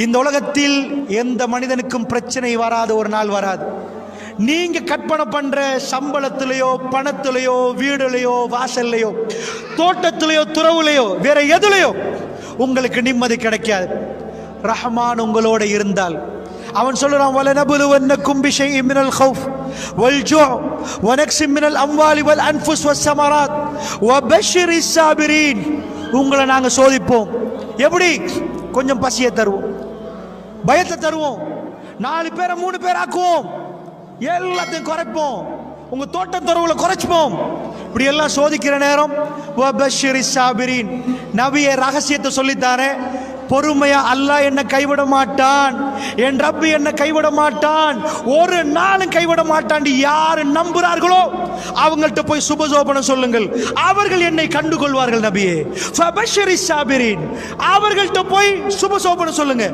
இந்த உலகத்தில் எந்த மனிதனுக்கும் பிரச்சனை வராத ஒரு நாள் வராது. நீங்க கற்பனை பண்ற சம்பளத்திலேயோ, பணத்திலேயோ, வீடுலையோ, வாசல்லையோ, தோட்டத்திலேயோ, துறவுலையோ, வேற எதுலையோ உங்களுக்கு நிம்மதி கிடைக்காது. ரஹ்மான் உங்களோட இருந்தால் அவன் சொல்றான், வலனபுலுவன்னக்கும் பிஷைஇம் மினல் கௌஃப் வல் ஜூ' வ நக்ஸிம் மினல் அம்வாலி வல் அன்ஃபுஸ் வஸ்ஸமராத் வபஷ்ஷிரிஸ் ஸாபிரீன். உங்களை நாங்க சோதிப்போம். எப்படி? கொஞ்சம் பசியை தருவோம், பயத்தை தருவோம், 4 பேரை 3 பேர் ஆக்குவோம், எல்லாத்தையும் குறைப்போம், உங்க தோட்டம் துறவுல குறைச்சுப்போம். இப்படி எல்லாம் சோதிக்கிற நேரம் வபஷ்ஷிரிஸ் ஸாபிரீன், நபியே ரகசியத்தை சொல்லித்தாரே, பொறுமையா அல்லாஹ் என்ன கைவிட மாட்டான், என் ரப்பு என்ன கைவிட மாட்டான், ஒரு நாளும் கைவிட மாட்டான். யாரு நம்புறார்களோ அவங்கள்ட்ட போய் சுபசோபனம் சொல்லுங்கள், அவர்கள் என்னை கண்டுகொள்வார்கள். நபியே ஃபபஷ்ஷிரிஸ் ஸாபிரீன், அவர்கள்ட்ட போய் சுபசோபனம் சொல்லுங்க.